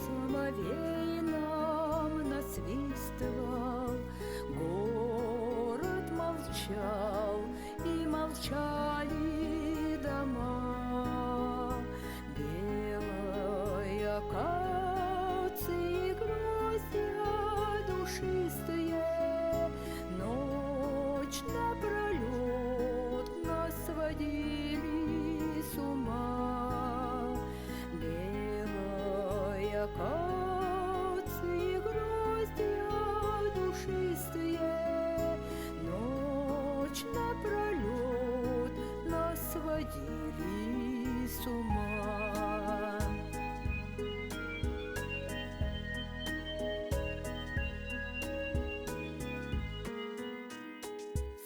соловей нам насвистывал, город молчал, и молчали дома. Белая акация, гроздья душистые, ночь напролет нас сводили с ума. Белая акация, гроздья душистые, ночь напролет нас сводили с ума.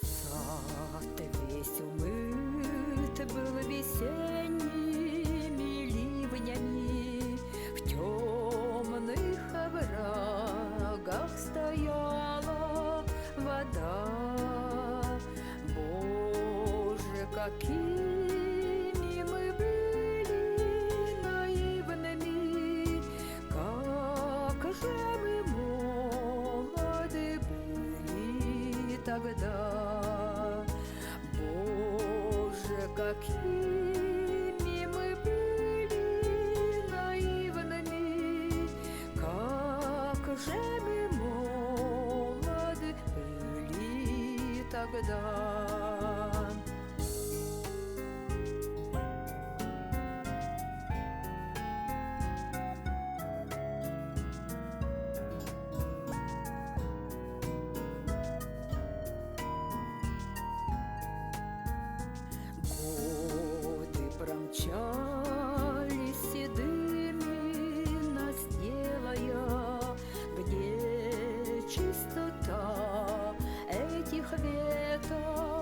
Сад весь умыт был весенними ливнями, в темных оврагах стояла вода. Боже, какими мы были наивными, как же мы молоды были тогда. Боже, какими мы были наивными, как же мы молоды были тогда. Промчались седыми нас делая, где чистота этих веток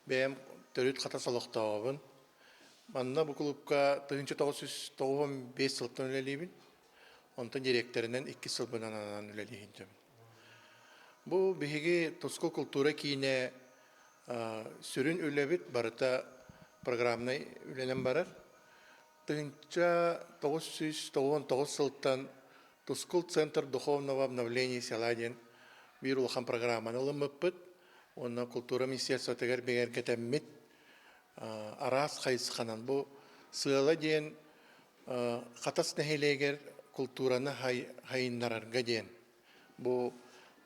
Бэм төрүт хата солохтообун. Манна бу клубка 1995 сылтан үлелибин. Онтон директорынан 2 сыл бынан үлелихинчем. Бу биһиги тускул культура кийне сүрүн үлебит барыта программный үлелен барар. 1999 сылтан Тускул центр духовного обновления села ден bir улахан программаны ылымыппыт. Онна культура министерство тегер бегерге тәммит арас хайсханан бу сыала ден катас нехелегер культураны хайыннарарга ден. Бу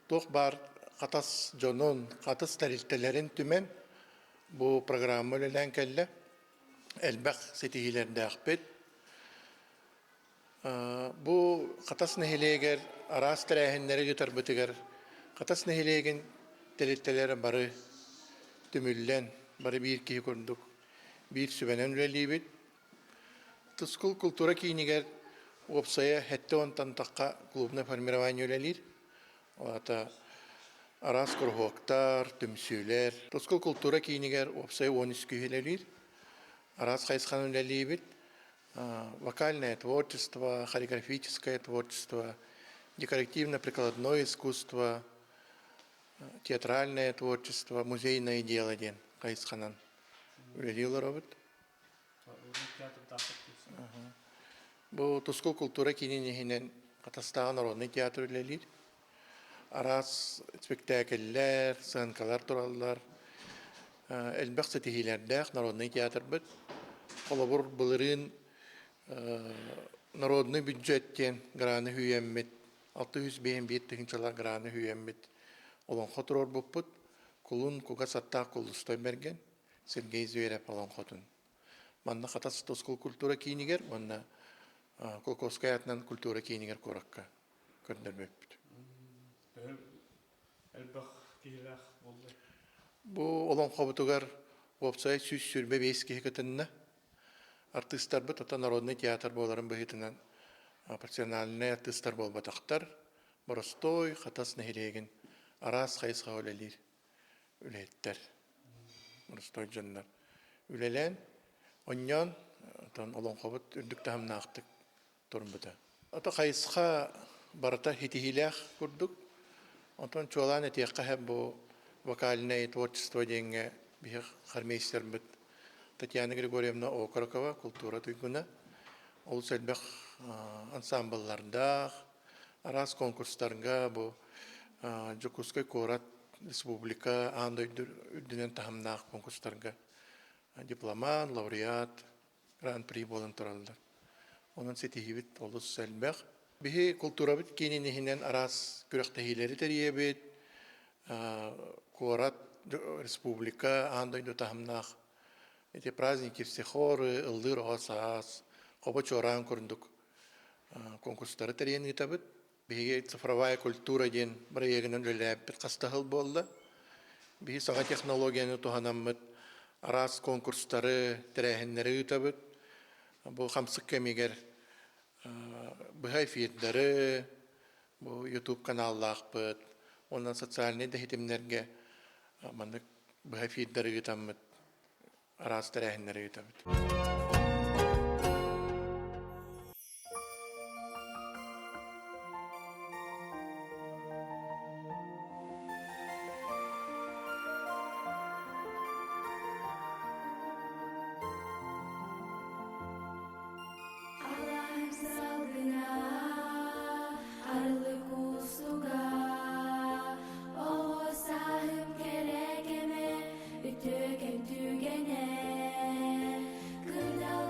тох бар катас жонон, катас тарилтелерин түмен бу программа өлелән кәлле әлбәк сетихилерде ақпет. Бу катас нехелегер арас тәрәһеннәре гытар битегер катас нехелеген телеттелері бары түмүллен, бары бир кии көрдүк, бир сүбенен үлелибит. Тускул культура кийинигер опсая хетте онтан таққа клубны формирование үлелир. Олата арас курхуактар, түмсүлер. Тускул культура кийинигер опсая 13 күйелелир. Арас хайсхан үлелибит. Вокальное творчество, хореографическое творчество, декоративно-прикладное искусство, театральное творчество, музейное дело ден кайсханан үлелилер робот. Бу тускул культура кининехинен Катастагы народный театр үлелир. Арас спектакльлер, сценкалар тураллар. Элбек сетихилердех народный театр бит. Колобур былырын народный бюджеттен граны хүйеммит. 600 жыла граны хүйеммит. Олон хотурор буппут, кулун куга саттаа кулустой берген, Сергей Зверев олон хотун. Манна катас тоскул культура кийинигер, манна Колковская атынан культура кийинигер коракка көрдөрбөппүт. Элбах кийлах болду. Бу олон хобутугар опсай сүз сүрбе бейски хекетинна. Артисттар бит ата народный театр боларын быхитинан профессиональный артисттар болбатактар. Боростой, катас нехилеген. Арас хайсга үлелир, үлеттер, мұрыстой жандар. Үлелен, оннан, олон қобыт үрдік тағымна ақтық тұрын бұта. Ата хайсға барата хитихилях күрдік. Онтан чуалан әтеққа хэп бұл вокальное творчество денге бейх хармейстер бұт. Татьяна Григорьевна Окорокова, культура түйгіна. Ол сәлбәқ ансамбльлардақ, арас конкурстарға бұл Жокускай Корат Республика андай үрдінен тахамнақ конкурстарға дипломан, лауреат, гран-при болын тұралдар. Onun setihibit olus selbaq. Bihi kultura bit kininihinden aras kürektehilleri teriyebit. Корат Республика андай до тахамнақ. Эти праздники все хоры, ылдыр осас, қоба чоран көріндік конкурстары терiyен гитабит. Биһиге цифровая культура ден бирегенен үлеләппит кастахыл болду. Биһи сага технологияны туханаммыт арас конкурстары тәрәһеннәре үтәбит. Бу хамсык кемигер быһай фирдәре, бу YouTube каналларбыт, оннан социальный дәһитемнәргә маны быһай фирдәре үтәммит арас тәрәһеннәре үтәбит. Tügene, kırda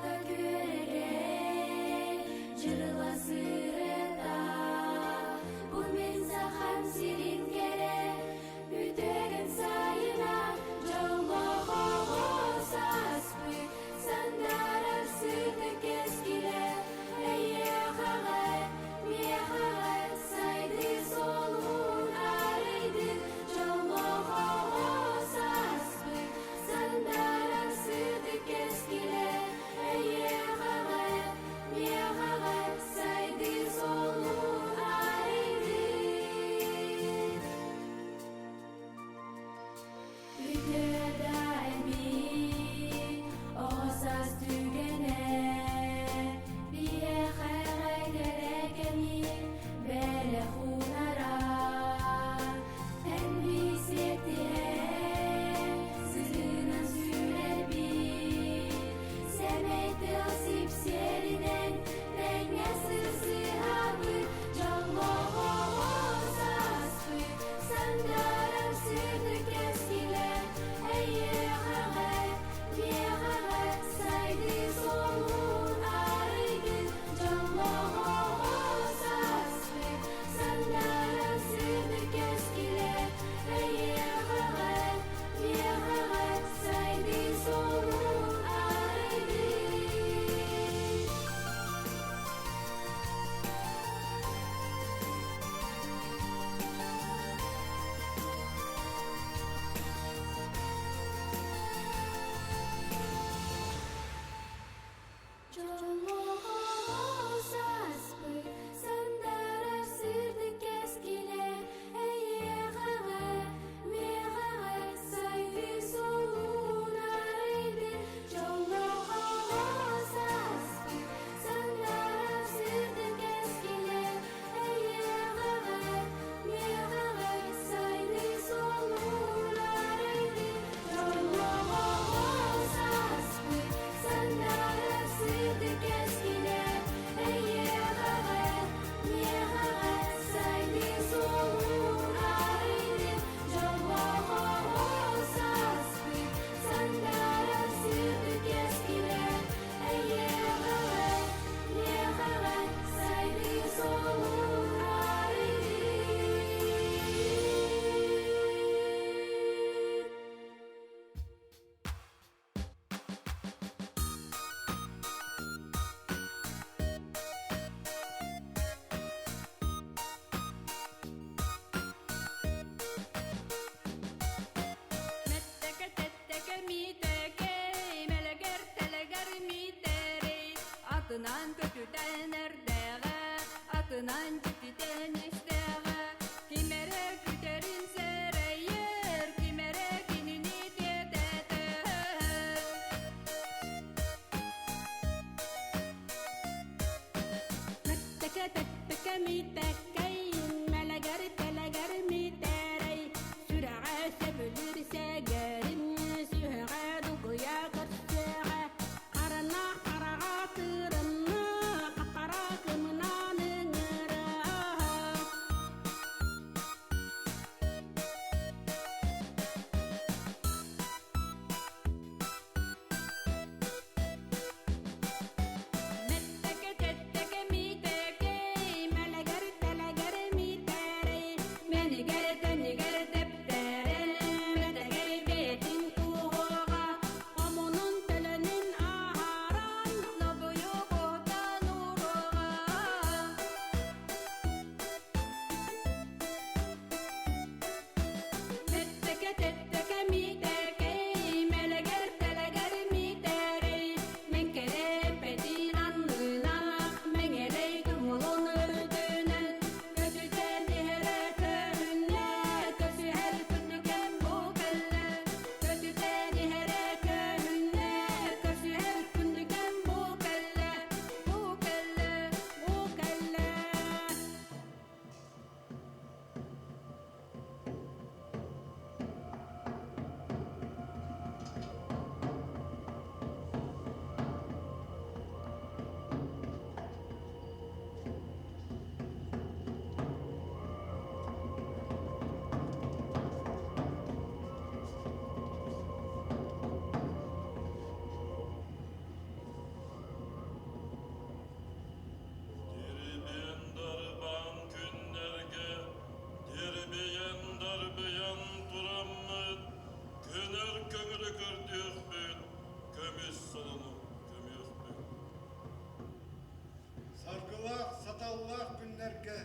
бәлке,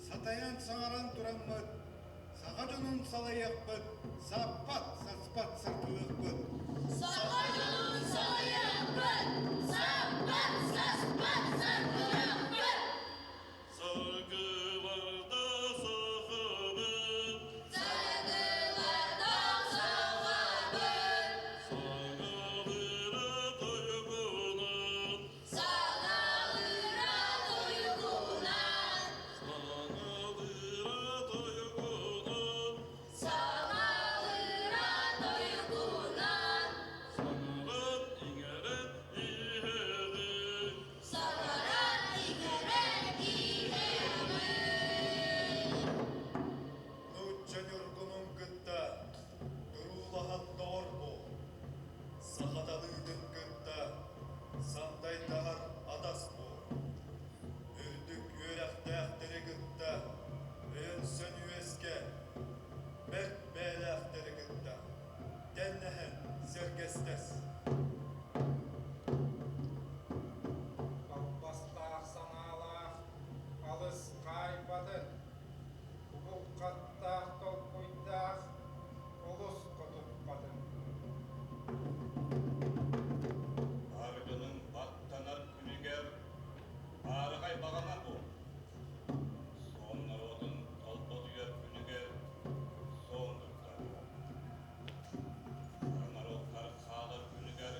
сатаян саңаран тұраммыд, саға жонын салайақпыд, саппат, саспат сартылықпыд. Саға жонын салайақпыд, саппат, саспат сартылықпыд. Саргыларда сағабын, Саргыларда сағабын, сағалыра тойғынан, сағалыра тойғынан, сағалыра тойғынан, сағалыра тойғынан, сағарат иңерет иһеғin, сағарат игерет иһеғин. Нуччан юргунун кытта, дұрулахан доор бол. Сақадалыйдың кытта, сандай тағар адас бол. Үрдік үйрәқтәқтері кытта, өйінсін үйеске, бәрт бәләқтері кытта. Дәннәхін сәргестес. Балбастақ саналақ, алыс қайпады. Бұл қаттақ толқойдақ, олыс құтыппады. Аргының аттанар күнігер, арығай бағана бұл. Сон народын талпот үйер күнігер, сон дұрттар бұл. Народ қарқалар күнігер,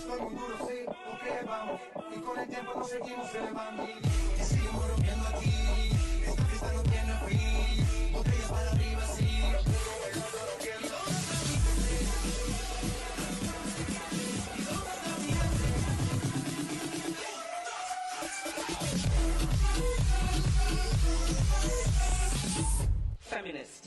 estoy muy duro, sí, ok, vamos. Y con el tiempo nos seguimos elevando. Y seguimos rompiendo aquí. Esta fiesta no tiene fin. Botellas para arriba, sí. Feminist.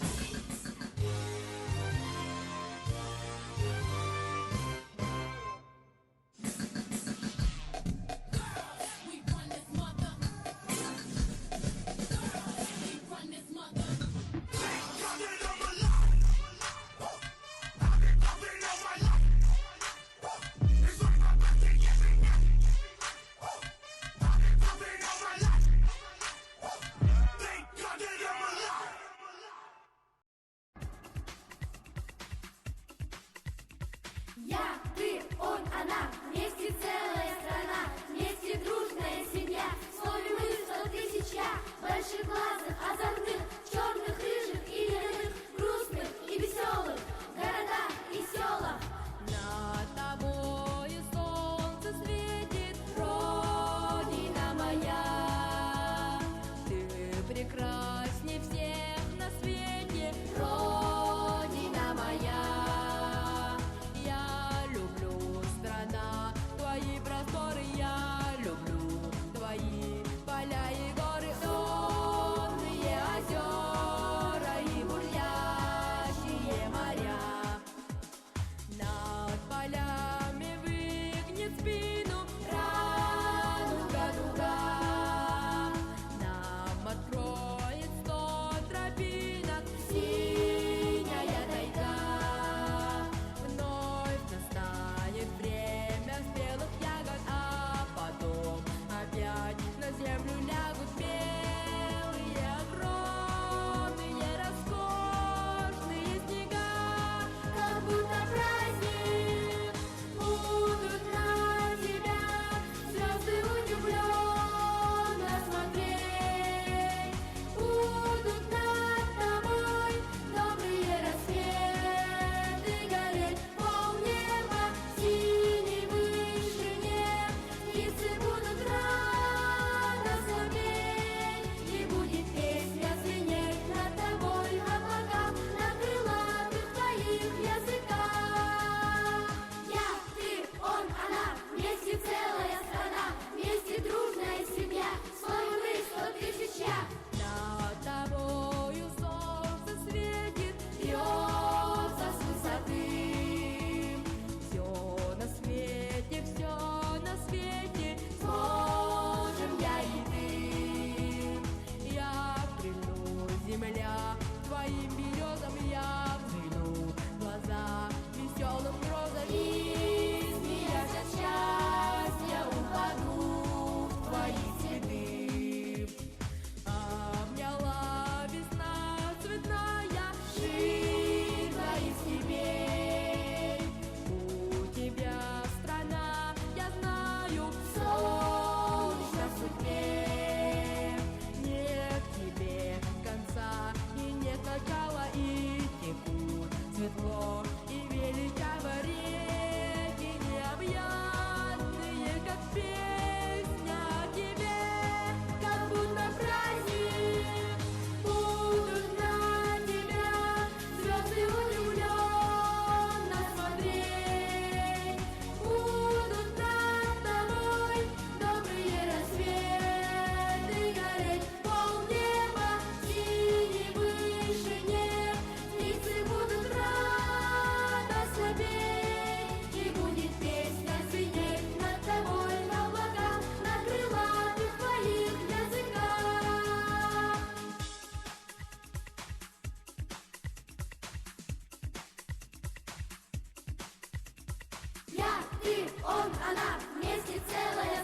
Я, ты, он, она, вместе целая страна, вместе дружная семья, в слове мы 100 тысяч я, больших глазах, озорных, черных, рыжих и ледяных, грустных и веселых, города и села. Над тобою солнце светит, Родина моя. Ты прекрасней всех на свете, Родина моя. Я люблю, страна, твои просторы, я люблю твои поля и горы, сонные озера и бурлящие моря. Над полями выгнет спину рануга дуга. Нам откроет 100 тропинок синяя тайга. Вновь настанет время спелых ягод, а потом опять на землю лягут белые, огромные, роскошные снега. Как будто праздник, будут на тебя звезды удивленно смотреть, будут над тобой добрые рассветы гореть, полнеба синий вышине, птицы будут радостно петь, и будет песня звенеть над тобой облака на крылатых твоих языках. Я, ты, он, она, вместе целая страна, вместе дружная семья, слове мы 100 тысяч я. Над тобою солнце светит, льется с высоты. Все на свете сможем я и ты. Я клянусь, земля, твоим березам я взгляну в глаза веселым грозам и, смеясь от счастья, упаду в твои цветы. Обняла весна цветная ширь твоих степей. У тебя страна, я знаю, солнечно в судьбе. Нет тебе конца и нет начала, и текут светло и величаво реки необъятные, как песня о тебе. Как будто праздник, будут на тебя звезды удивленно смотреть, будут над тобой добрые рассветы гореть, полнеба синей вышине, птицы будут радостно петь, и будет песня звенеть над тобой облака на крылатых твоих языках. Я, ты, он, она, вместе целая